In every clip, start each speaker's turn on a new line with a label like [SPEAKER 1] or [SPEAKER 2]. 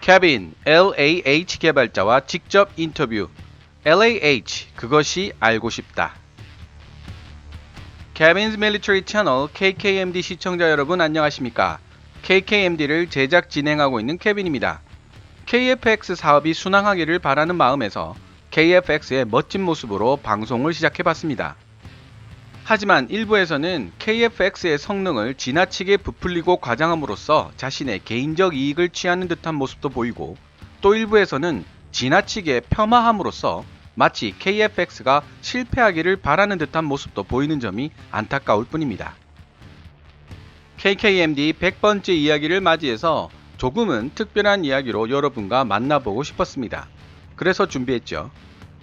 [SPEAKER 1] 케빈 LAH 개발자와 직접 인터뷰. LAH 그것이 알고 싶다. 케빈's 밀리터리 채널 KKMD 시청자 여러분 안녕하십니까? KKMD를 제작 진행하고 있는 케빈입니다. KFX 사업이 순항하기를 바라는 마음에서 KFX의 멋진 모습으로 방송을 시작해봤습니다. 하지만 일부에서는 KFX의 성능을 지나치게 부풀리고 과장함으로써 자신의 개인적 이익을 취하는 듯한 모습도 보이고, 또 일부에서는 지나치게 폄하함으로써 마치 KFX가 실패하기를 바라는 듯한 모습도 보이는 점이 안타까울 뿐입니다. KKMD 100번째 이야기를 맞이해서 조금은 특별한 이야기로 여러분과 만나보고 싶었습니다. 그래서 준비했죠.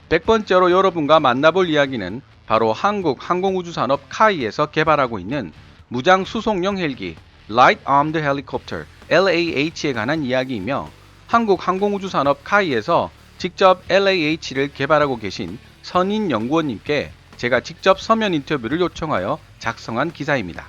[SPEAKER 1] 100번째로 여러분과 만나볼 이야기는 바로 한국 항공우주산업 카이에서 개발하고 있는 무장 수송용 헬기 Light Armed Helicopter LAH에 관한 이야기이며, 한국 항공우주산업 카이에서 직접 LAH를 개발하고 계신 선인 연구원님께 제가 직접 서면 인터뷰를 요청하여 작성한 기사입니다.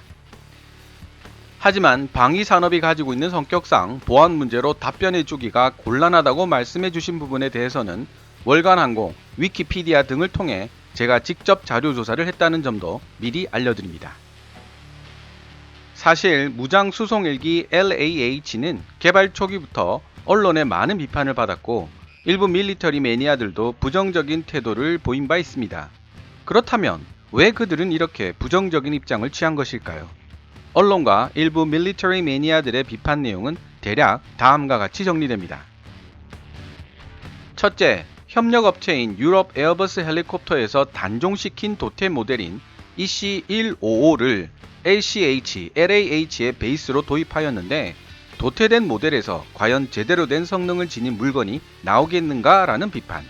[SPEAKER 1] 하지만 방위산업이 가지고 있는 성격상 보안 문제로 답변해주기가 곤란하다고 말씀해 주신 부분에 대해서는 월간항공, 위키피디아 등을 통해 제가 직접 자료조사를 했다는 점도 미리 알려드립니다. 사실 무장 수송헬기 LAH는 개발 초기부터 언론의 많은 비판을 받았고, 일부 밀리터리 매니아들도 부정적인 태도를 보인 바 있습니다. 그렇다면 왜 그들은 이렇게 부정적인 입장을 취한 것일까요? 언론과 일부 밀리터리 매니아들의 비판 내용은 대략 다음과 같이 정리됩니다. 첫째, 협력업체인 유럽 에어버스 헬리콥터에서 단종시킨 도태 모델인 EC155를 LAH의 베이스로 도입하였는데, 도태된 모델에서 과연 제대로 된 성능을 지닌 물건이 나오겠는가 라는 비판.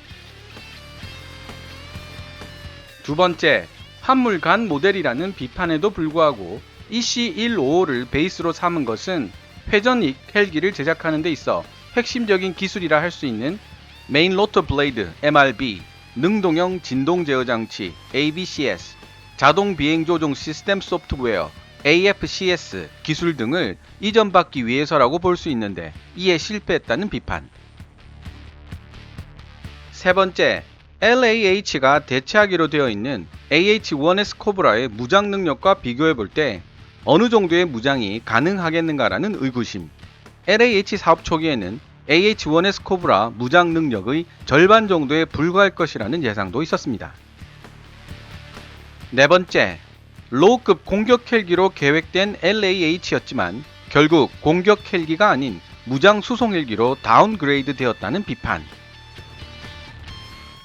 [SPEAKER 1] 두 번째, 한물간 모델이라는 비판에도 불구하고 EC155를 베이스로 삼은 것은 회전 헬기를 제작하는 데 있어 핵심적인 기술이라 할 수 있는 메인 로터 블레이드 MRB, 능동형 진동 제어 장치 ABCS, 자동 비행 조종 시스템 소프트웨어 AFCS 기술 등을 이전받기 위해서라고 볼 수 있는데, 이에 실패했다는 비판. 세 번째, LAH가 대체하기로 되어 있는 AH-1S 코브라의 무장 능력과 비교해 볼 때 어느 정도의 무장이 가능하겠는가라는 의구심. LAH 사업 초기에는 AH-1S 코브라 무장 능력의 절반 정도에 불과할 것이라는 예상도 있었습니다. 네 번째, 로우급 공격 헬기로 계획된 LAH였지만 결국 공격 헬기가 아닌 무장 수송 헬기로 다운그레이드 되었다는 비판.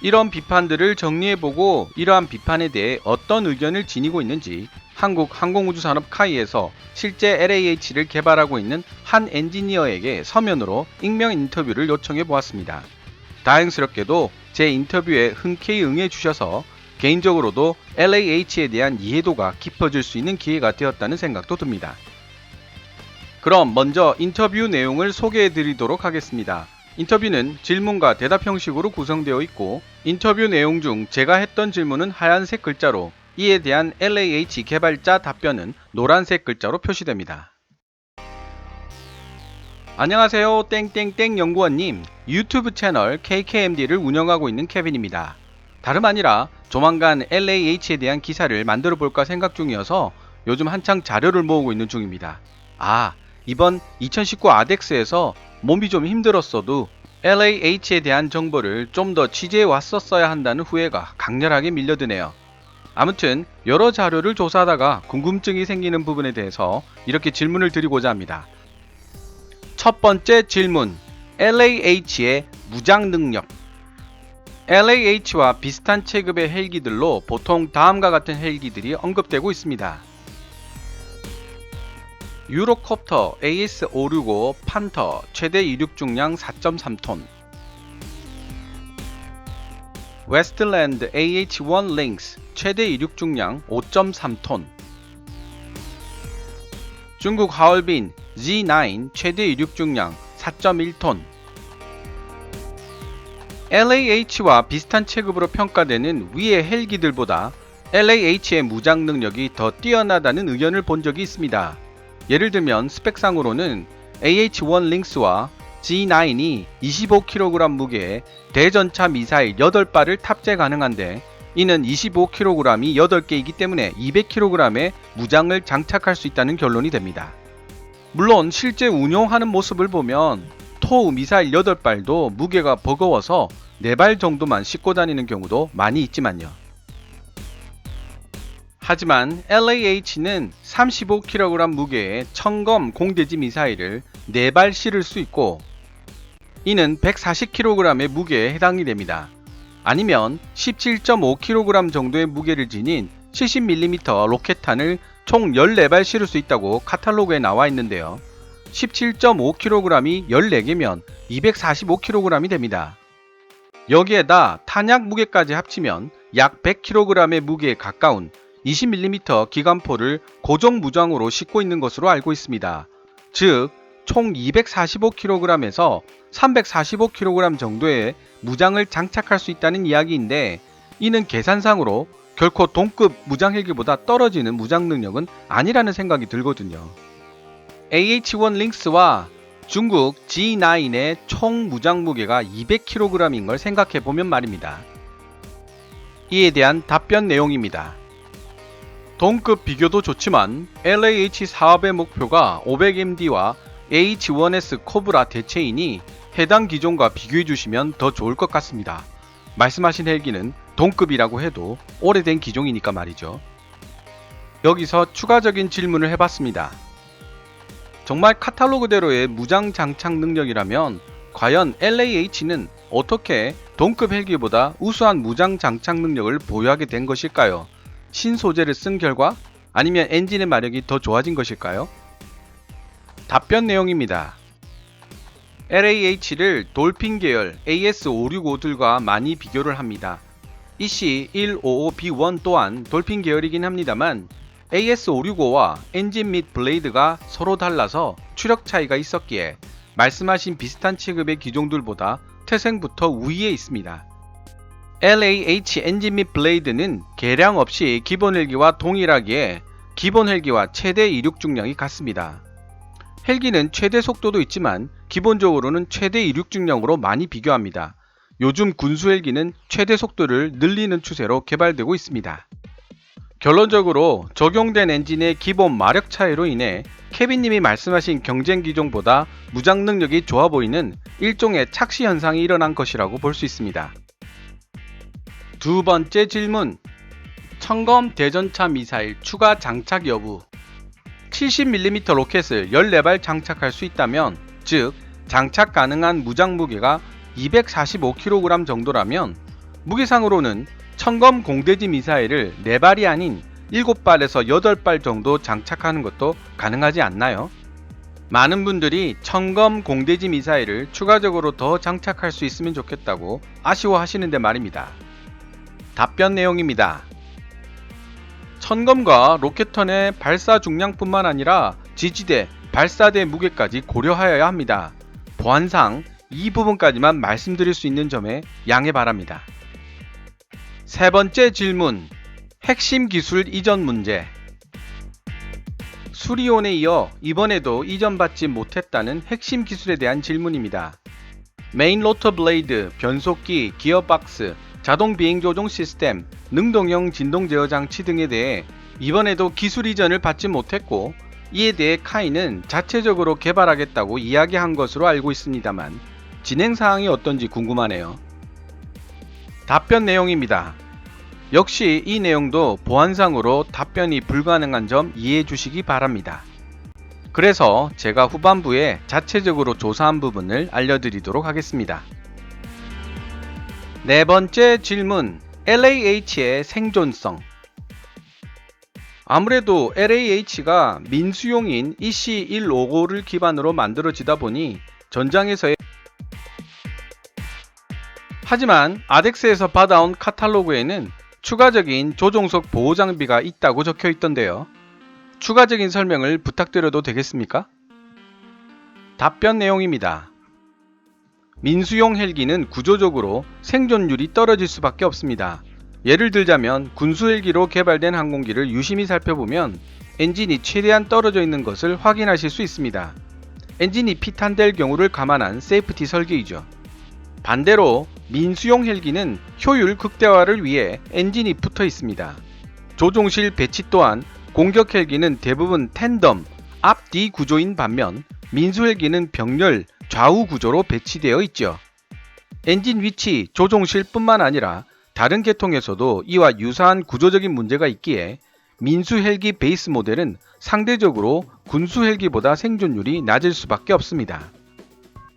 [SPEAKER 1] 이런 비판들을 정리해보고 이러한 비판에 대해 어떤 의견을 지니고 있는지 한국 항공우주산업 카이에서 실제 LAH를 개발하고 있는 한 엔지니어에게 서면으로 익명 인터뷰를 요청해 보았습니다. 다행스럽게도 제 인터뷰에 흔쾌히 응해 주셔서 개인적으로도 LAH에 대한 이해도가 깊어질 수 있는 기회가 되었다는 생각도 듭니다. 그럼 먼저 인터뷰 내용을 소개해 드리도록 하겠습니다. 인터뷰는 질문과 대답 형식으로 구성되어 있고, 인터뷰 내용 중 제가 했던 질문은 하얀색 글자로, 이에 대한 LAH 개발자 답변은 노란색 글자로 표시됩니다. 안녕하세요. 땡땡땡 연구원님, 유튜브 채널 KKMD를 운영하고 있는 케빈입니다. 다름 아니라 조만간 LAH에 대한 기사를 만들어 볼까 생각 중이어서 요즘 한창 자료를 모으고 있는 중입니다. 이번 2019 아덱스에서 몸이 좀 힘들었어도 LAH에 대한 정보를 좀 더 취재해 왔었어야 한다는 후회가 강렬하게 밀려드네요. 아무튼 여러 자료를 조사하다가 궁금증이 생기는 부분에 대해서 이렇게 질문을 드리고자 합니다. 첫 번째 질문, LAH의 무장 능력. LAH와 비슷한 체급의 헬기들로 보통 다음과 같은 헬기들이 언급되고 있습니다. 유로콥터 AS565 판터 최대 이륙 중량 4.3톤, 웨스트랜드 AH-1 링스 최대 이륙 중량 5.3톤, 중국 하얼빈 Z9 최대 이륙 중량 4.1톤. LAH와 비슷한 체급으로 평가되는 위의 헬기들보다 LAH의 무장 능력이 더 뛰어나다는 의견을 본 적이 있습니다. 예를 들면 스펙상으로는 AH-1 링스와 G9이 25kg 무게의 대전차 미사일 8발을 탑재 가능한데 이는 25kg이 8개이기 때문에 200kg의 무장을 장착할 수 있다는 결론이 됩니다. 물론 실제 운용하는 모습을 보면 토우 미사일 8발도 무게가 버거워서 4발 정도만 싣고 다니는 경우도 많이 있지만요. 하지만 LAH는 35kg 무게의 청검 공대지 미사일을 4발 실을 수 있고 이는 140kg의 무게에 해당이 됩니다. 아니면 17.5kg 정도의 무게를 지닌 70mm 로켓탄을 총 14발 실을 수 있다고 카탈로그에 나와 있는데요. 17.5kg이 14개면 245kg이 됩니다. 여기에다 탄약 무게까지 합치면 약 100kg의 무게에 가까운 20mm 기관포를 고정 무장으로 싣고 있는 것으로 알고 있습니다. 즉, 총 245kg에서 345kg 정도의 무장을 장착할 수 있다는 이야기인데 이는 계산상으로 결코 동급 무장 헬기보다 떨어지는 무장 능력은 아니라는 생각이 들거든요. AH-1 링스와 중국 G9의 총 무장 무게가 200kg인 걸 생각해보면 말입니다. 이에 대한 답변 내용입니다. 동급 비교도 좋지만 LAH 사업의 목표가 500MD와 AH-1S 코브라 대체이니 해당 기종과 비교해 주시면 더 좋을 것 같습니다. 말씀하신 헬기는 동급이라고 해도 오래된 기종이니까 말이죠. 여기서 추가적인 질문을 해봤습니다. 정말 카탈로그대로의 무장 장착 능력이라면 과연 LAH는 어떻게 동급 헬기보다 우수한 무장 장착 능력을 보유하게 된 것일까요? 신소재를 쓴 결과? 아니면 엔진의 마력이 더 좋아진 것일까요? 답변 내용입니다. LAH를 돌핀 계열 AS565들과 많이 비교를 합니다. EC155B1 또한 돌핀 계열이긴 합니다만 AS565와 엔진 및 블레이드가 서로 달라서 추력 차이가 있었기에 말씀하신 비슷한 체급의 기종들보다 태생부터 우위에 있습니다. LAH 엔진 및 블레이드는 개량 없이 기본 헬기와 동일하기에 기본 헬기와 최대 이륙 중량이 같습니다. 헬기는 최대 속도도 있지만 기본적으로는 최대 이륙 중량으로 많이 비교합니다. 요즘 군수 헬기는 최대 속도를 늘리는 추세로 개발되고 있습니다. 결론적으로 적용된 엔진의 기본 마력 차이로 인해 케빈님이 말씀하신 경쟁 기종보다 무장 능력이 좋아 보이는 일종의 착시 현상이 일어난 것이라고 볼 수 있습니다. 두 번째 질문. 청검 대전차 미사일 추가 장착 여부. 70mm 로켓을 14발 장착할 수 있다면, 즉 장착 가능한 무장 무게가 245kg 정도라면 무게상으로는 청검 공대지 미사일을 4발이 아닌 7발에서 8발 정도 장착하는 것도 가능하지 않나요? 많은 분들이 청검 공대지 미사일을 추가적으로 더 장착할 수 있으면 좋겠다고 아쉬워하시는데 말입니다. 답변 내용입니다. 천검과 로켓턴의 발사 중량뿐만 아니라 지지대, 발사대 무게까지 고려하여야 합니다. 보안상 이 부분까지만 말씀드릴 수 있는 점에 양해 바랍니다. 세 번째 질문. 핵심 기술 이전 문제. 수리온에 이어 이번에도 이전받지 못했다는 핵심 기술에 대한 질문입니다. 메인 로터 블레이드, 변속기, 기어박스, 자동 비행 조종 시스템, 능동형 진동 제어 장치 등에 대해 이번에도 기술 이전을 받지 못했고 이에 대해 카이는 자체적으로 개발하겠다고 이야기한 것으로 알고 있습니다만 진행 사항이 어떤지 궁금하네요. 답변 내용입니다. 역시 이 내용도 보안상으로 답변이 불가능한 점 이해해 주시기 바랍니다. 그래서 제가 후반부에 자체적으로 조사한 부분을 알려드리도록 하겠습니다. 네 번째 질문. LAH의 생존성. 아무래도 LAH가 민수용인 EC155를 기반으로 만들어지다 보니 전장에서의 하지만 아덱스에서 받아온 카탈로그에는 추가적인 조종석 보호 장비가 있다고 적혀 있던데요. 추가적인 설명을 부탁드려도 되겠습니까? 답변 내용입니다. 민수용 헬기는 구조적으로 생존율이 떨어질 수밖에 없습니다. 예를 들자면 군수 헬기로 개발된 항공기를 유심히 살펴보면 엔진이 최대한 떨어져 있는 것을 확인하실 수 있습니다. 엔진이 피탄될 경우를 감안한 세이프티 설계이죠. 반대로 민수용 헬기는 효율 극대화를 위해 엔진이 붙어 있습니다. 조종실 배치 또한 공격 헬기는 대부분 텐덤, 앞뒤 구조인 반면 민수 헬기는 병렬, 좌우 구조로 배치되어 있죠. 엔진 위치, 조종실 뿐만 아니라 다른 계통에서도 이와 유사한 구조적인 문제가 있기에 민수 헬기 베이스 모델은 상대적으로 군수 헬기보다 생존율이 낮을 수밖에 없습니다.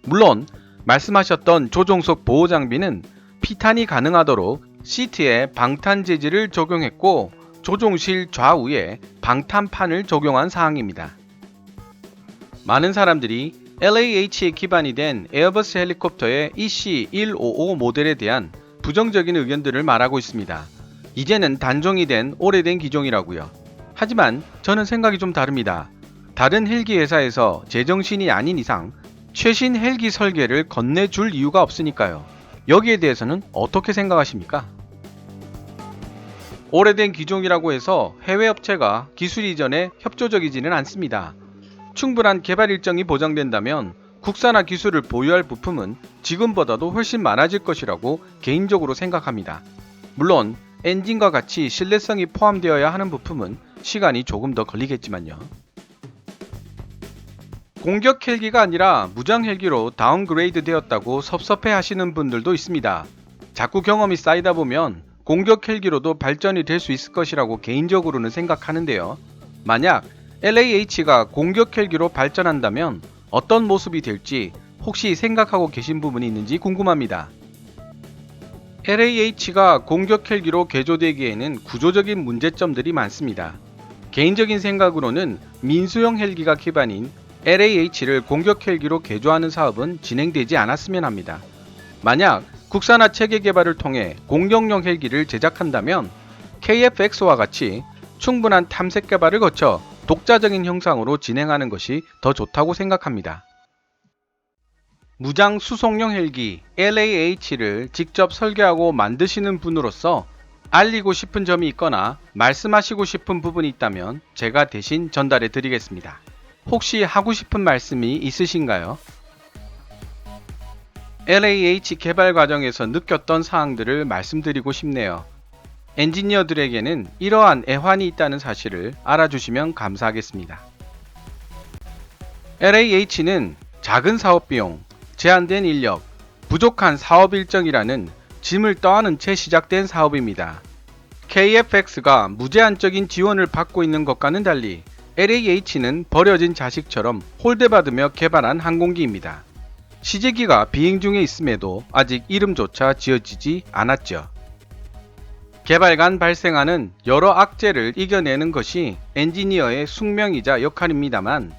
[SPEAKER 1] 물론 말씀하셨던 조종석 보호 장비는 피탄이 가능하도록 시트에 방탄 재질을 적용했고 조종실 좌우에 방탄판을 적용한 사항입니다. 많은 사람들이 LAH에 기반이 된 에어버스 헬리콥터의 EC155 모델에 대한 부정적인 의견들을 말하고 있습니다. 이제는 단종이 된 오래된 기종이라고요. 하지만 저는 생각이 좀 다릅니다. 다른 헬기 회사에서 제정신이 아닌 이상 최신 헬기 설계를 건네줄 이유가 없으니까요. 여기에 대해서는 어떻게 생각하십니까? 오래된 기종이라고 해서 해외 업체가 기술 이전에 협조적이지는 않습니다. 충분한 개발 일정이 보장된다면 국산화 기술을 보유할 부품은 지금보다도 훨씬 많아질 것이라고 개인적으로 생각합니다. 물론 엔진과 같이 신뢰성이 포함되어야 하는 부품은 시간이 조금 더 걸리겠지만요. 공격 헬기가 아니라 무장 헬기로 다운그레이드 되었다고 섭섭해 하시는 분들도 있습니다. 자꾸 경험이 쌓이다 보면 공격 헬기로도 발전이 될 수 있을 것이라고 개인적으로는 생각하는데요. 만약 LAH가 공격 헬기로 발전한다면 어떤 모습이 될지 혹시 생각하고 계신 부분이 있는지 궁금합니다. LAH가 공격 헬기로 개조되기에는 구조적인 문제점들이 많습니다. 개인적인 생각으로는 민수용 헬기가 기반인 LAH를 공격 헬기로 개조하는 사업은 진행되지 않았으면 합니다. 만약 국산화 체계 개발을 통해 공격용 헬기를 제작한다면 KF-X와 같이 충분한 탐색 개발을 거쳐 독자적인 형상으로 진행하는 것이 더 좋다고 생각합니다. 무장 수송용 헬기 LAH를 직접 설계하고 만드시는 분으로서 알리고 싶은 점이 있거나 말씀하시고 싶은 부분이 있다면 제가 대신 전달해 드리겠습니다. 혹시 하고 싶은 말씀이 있으신가요? LAH 개발 과정에서 느꼈던 사항들을 말씀드리고 싶네요. 엔지니어들에게는 이러한 애환이 있다는 사실을 알아주시면 감사하겠습니다. LAH는 작은 사업 비용, 제한된 인력, 부족한 사업 일정이라는 짐을 떠안은 채 시작된 사업입니다. KF-X가 무제한적인 지원을 받고 있는 것과는 달리 LAH는 버려진 자식처럼 홀대받으며 개발한 항공기입니다. 시제기가 비행 중에 있음에도 아직 이름조차 지어지지 않았죠. 개발간 발생하는 여러 악재를 이겨내는 것이 엔지니어의 숙명이자 역할입니다만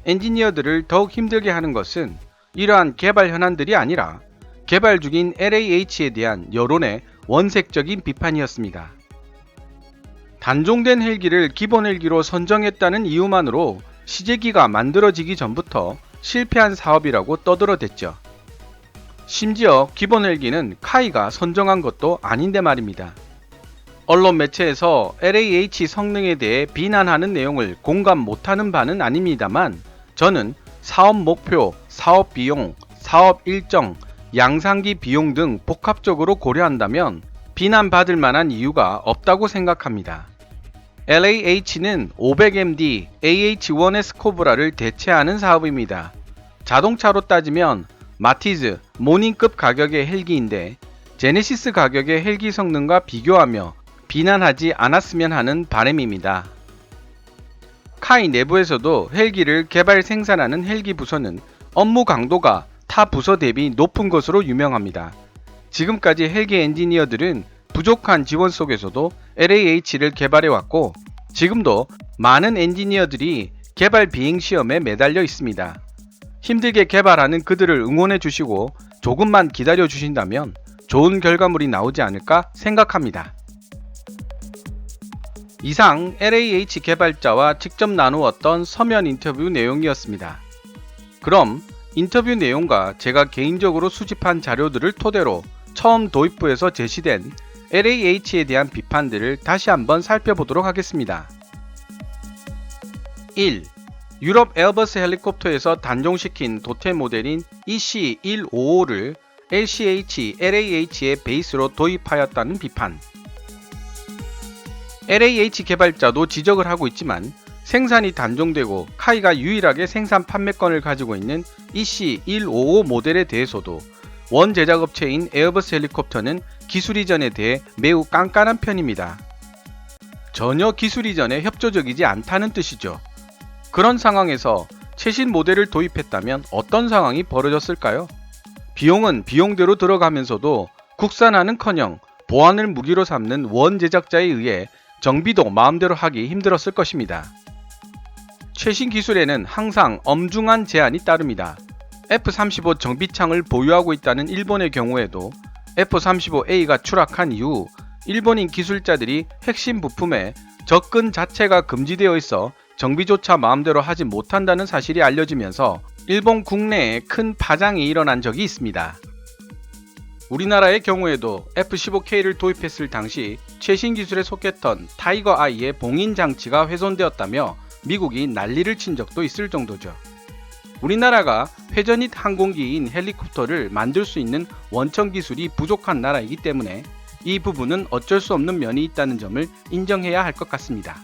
[SPEAKER 1] 엔지니어들을 더욱 힘들게 하는 것은 이러한 개발 현안들이 아니라 개발 중인 LAH에 대한 여론의 원색적인 비판이었습니다. 단종된 헬기를 기본 헬기로 선정했다는 이유만으로 시제기가 만들어지기 전부터 실패한 사업이라고 떠들어댔죠. 심지어 기본 헬기는 카이가 선정한 것도 아닌데 말입니다. 언론 매체에서 LAH 성능에 대해 비난하는 내용을 공감 못하는 바는 아닙니다만 저는 사업 목표, 사업 비용, 사업 일정, 양산기 비용 등 복합적으로 고려한다면 비난받을 만한 이유가 없다고 생각합니다. LAH는 500MD AH-1S 코브라를 대체하는 사업입니다. 자동차로 따지면 마티즈, 모닝급 가격의 헬기인데 제네시스 가격의 헬기 성능과 비교하며 비난하지 않았으면 하는 바람입니다. 카이 내부에서도 헬기를 개발 생산하는 헬기 부서는 업무 강도가 타 부서 대비 높은 것으로 유명합니다. 지금까지 헬기 엔지니어들은 부족한 지원 속에서도 LAH를 개발해왔고 지금도 많은 엔지니어들이 개발 비행 시험에 매달려 있습니다. 힘들게 개발하는 그들을 응원해 주시고 조금만 기다려 주신다면 좋은 결과물이 나오지 않을까 생각합니다. 이상 LAH 개발자와 직접 나누었던 서면 인터뷰 내용이었습니다. 그럼 인터뷰 내용과 제가 개인적으로 수집한 자료들을 토대로 처음 도입부에서 제시된 LAH에 대한 비판들을 다시 한번 살펴보도록 하겠습니다. 1. 유럽 에어버스 헬리콥터에서 단종시킨 도태 모델인 EC-155를 LCH-LAH의 베이스로 도입하였다는 비판. LAH 개발자도 지적을 하고 있지만 생산이 단종되고 카이가 유일하게 생산 판매권을 가지고 있는 EC-155 모델에 대해서도 원 제작업체인 에어버스 헬리콥터는 기술 이전에 대해 매우 깐깐한 편입니다. 전혀 기술 이전에 협조적이지 않다는 뜻이죠. 그런 상황에서 최신 모델을 도입했다면 어떤 상황이 벌어졌을까요? 비용은 비용대로 들어가면서도 국산화는커녕 보안을 무기로 삼는 원 제작자에 의해 정비도 마음대로 하기 힘들었을 것입니다. 최신 기술에는 항상 엄중한 제한이 따릅니다. F-35 정비창을 보유하고 있다는 일본의 경우에도 F-35A가 추락한 이후 일본인 기술자들이 핵심 부품에 접근 자체가 금지되어 있어 정비조차 마음대로 하지 못한다는 사실이 알려지면서 일본 국내에 큰 파장이 일어난 적이 있습니다. 우리나라의 경우에도 F-15K를 도입했을 당시 최신 기술에 속했던 타이거 아이의 봉인 장치가 훼손되었다며 미국이 난리를 친 적도 있을 정도죠. 우리나라가 회전익 항공기인 헬리콥터를 만들 수 있는 원천 기술이 부족한 나라이기 때문에 이 부분은 어쩔 수 없는 면이 있다는 점을 인정해야 할 것 같습니다.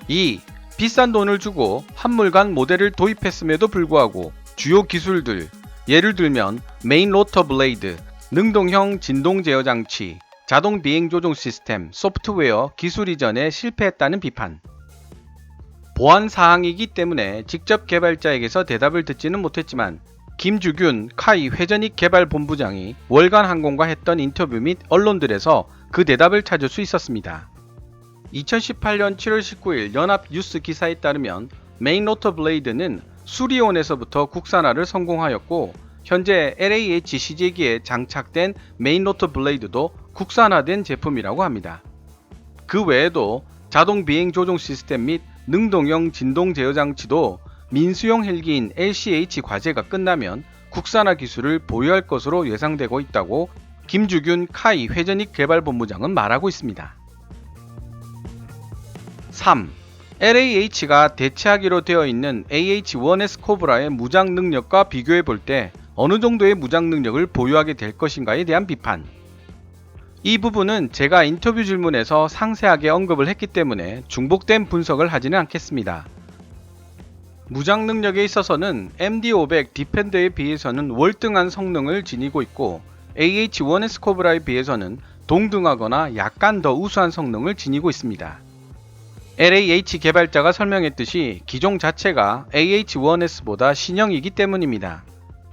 [SPEAKER 1] 2. 비싼 돈을 주고 한물간 모델을 도입했음에도 불구하고 주요 기술들, 예를 들면 메인 로터 블레이드, 능동형 진동 제어 장치, 자동 비행 조종 시스템, 소프트웨어 기술 이전에 실패했다는 비판. 보안 사항이기 때문에 직접 개발자에게서 대답을 듣지는 못했지만 김주균 카이 회전익 개발본부장이 월간 항공과 했던 인터뷰 및 언론들에서 그 대답을 찾을 수 있었습니다. 2018년 7월 19일 연합 뉴스 기사에 따르면 메인 로터 블레이드는 수리온에서부터 국산화를 성공하였고 현재 LAH CJ기에 장착된 메인 로터 블레이드도 국산화된 제품이라고 합니다. 그 외에도 자동 비행 조종 시스템 및 능동형 진동 제어 장치도 민수용 헬기인 LCH 과제가 끝나면 국산화 기술을 보유할 것으로 예상되고 있다고 김주균 카이 회전익 개발본부장은 말하고 있습니다. 3. LAH가 대체하기로 되어 있는 AH-1S 코브라의 무장 능력과 비교해 볼 때 어느 정도의 무장 능력을 보유하게 될 것인가에 대한 비판. 이 부분은 제가 인터뷰 질문에서 상세하게 언급을 했기 때문에 중복된 분석을 하지는 않겠습니다. 무장 능력에 있어서는 MD-500 디펜더에 비해서는 월등한 성능을 지니고 있고 AH-1S 코브라에 비해서는 동등하거나 약간 더 우수한 성능을 지니고 있습니다. LAH 개발자가 설명했듯이 기종 자체가 AH-1S보다 신형이기 때문입니다.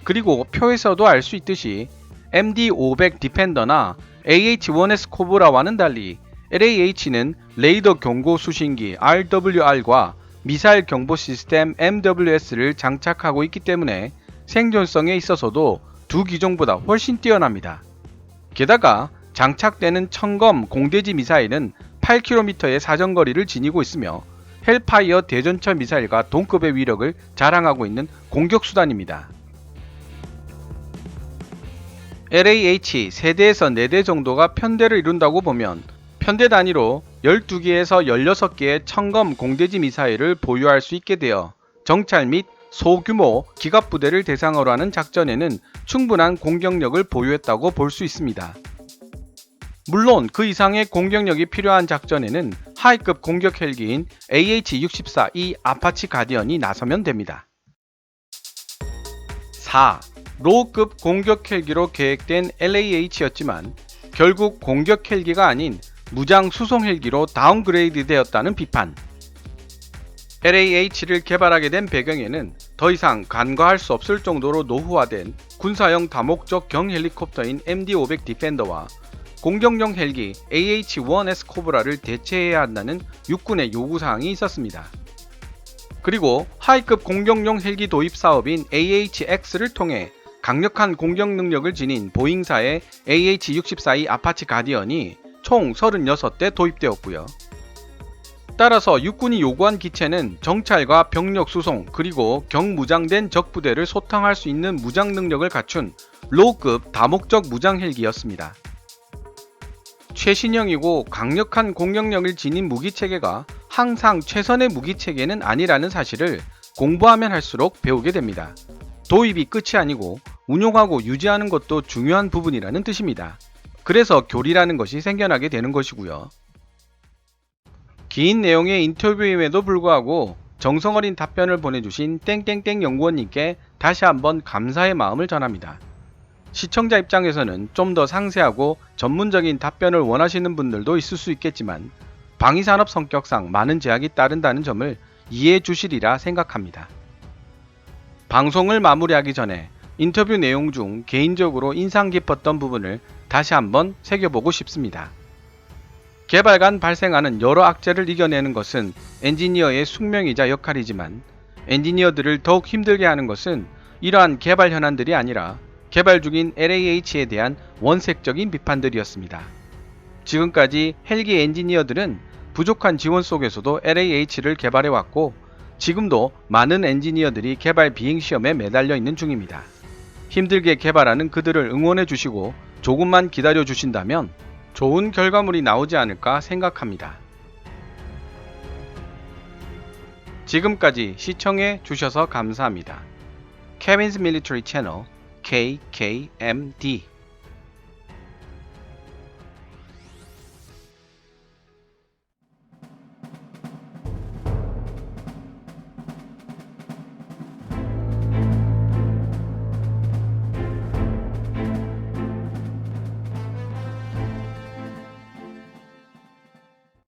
[SPEAKER 1] 그리고 표에서도 알 수 있듯이 MD-500 디펜더나 AH-1S 코브라와는 달리 LAH는 레이더 경고 수신기 RWR과 미사일 경보 시스템 MWS를 장착하고 있기 때문에 생존성에 있어서도 두 기종보다 훨씬 뛰어납니다. 게다가 장착되는 청검 공대지 미사일은 8km의 사정거리를 지니고 있으며 헬파이어 대전차 미사일과 동급의 위력을 자랑하고 있는 공격수단입니다. LAH 3대에서 4대 정도가 편대를 이룬다고 보면 편대 단위로 12개에서 16개의 청검 공대지 미사일을 보유할 수 있게 되어 정찰 및 소규모 기갑부대를 대상으로 하는 작전에는 충분한 공격력을 보유했다고 볼 수 있습니다. 물론 그 이상의 공격력이 필요한 작전에는 하이급 공격 헬기인 AH-64E 아파치 가디언이 나서면 됩니다. 4. 로우급 공격 헬기로 계획된 LAH였지만 결국 공격 헬기가 아닌 무장 수송 헬기로 다운그레이드 되었다는 비판. LAH를 개발하게 된 배경에는 더 이상 간과할 수 없을 정도로 노후화된 군사용 다목적 경 헬리콥터인 MD-500 디펜더와 공격용 헬기 AH-1S 코브라를 대체해야 한다는 육군의 요구사항이 있었습니다. 그리고 하이급 공격용 헬기 도입 사업인 AHX를 통해 강력한 공격 능력을 지닌 보잉사의 AH-64E 아파치 가디언이 총 36대 도입되었고요. 따라서 육군이 요구한 기체는 정찰과 병력 수송 그리고 경무장된 적부대를 소탕할 수 있는 무장 능력을 갖춘 로우급 다목적 무장 헬기였습니다. 최신형이고 강력한 공격력을 지닌 무기체계가 항상 최선의 무기체계는 아니라는 사실을 공부하면 할수록 배우게 됩니다. 도입이 끝이 아니고 운용하고 유지하는 것도 중요한 부분이라는 뜻입니다. 그래서 교리라는 것이 생겨나게 되는 것이고요. 긴 내용의 인터뷰임에도 불구하고 정성어린 답변을 보내주신 땡땡땡 연구원님께 다시 한번 감사의 마음을 전합니다. 시청자 입장에서는 좀 더 상세하고 전문적인 답변을 원하시는 분들도 있을 수 있겠지만 방위산업 성격상 많은 제약이 따른다는 점을 이해해 주시리라 생각합니다. 방송을 마무리하기 전에 인터뷰 내용 중 개인적으로 인상 깊었던 부분을 다시 한번 새겨보고 싶습니다. 개발 간 발생하는 여러 악재를 이겨내는 것은 엔지니어의 숙명이자 역할이지만 엔지니어들을 더욱 힘들게 하는 것은 이러한 개발 현안들이 아니라 개발 중인 LAH에 대한 원색적인 비판들이었습니다. 지금까지 헬기 엔지니어들은 부족한 지원 속에서도 LAH를 개발해왔고 지금도 많은 엔지니어들이 개발 비행시험에 매달려 있는 중입니다. 힘들게 개발하는 그들을 응원해 주시고 조금만 기다려 주신다면 좋은 결과물이 나오지 않을까 생각합니다. 지금까지 시청해 주셔서 감사합니다. Kevin's Military Channel KKMD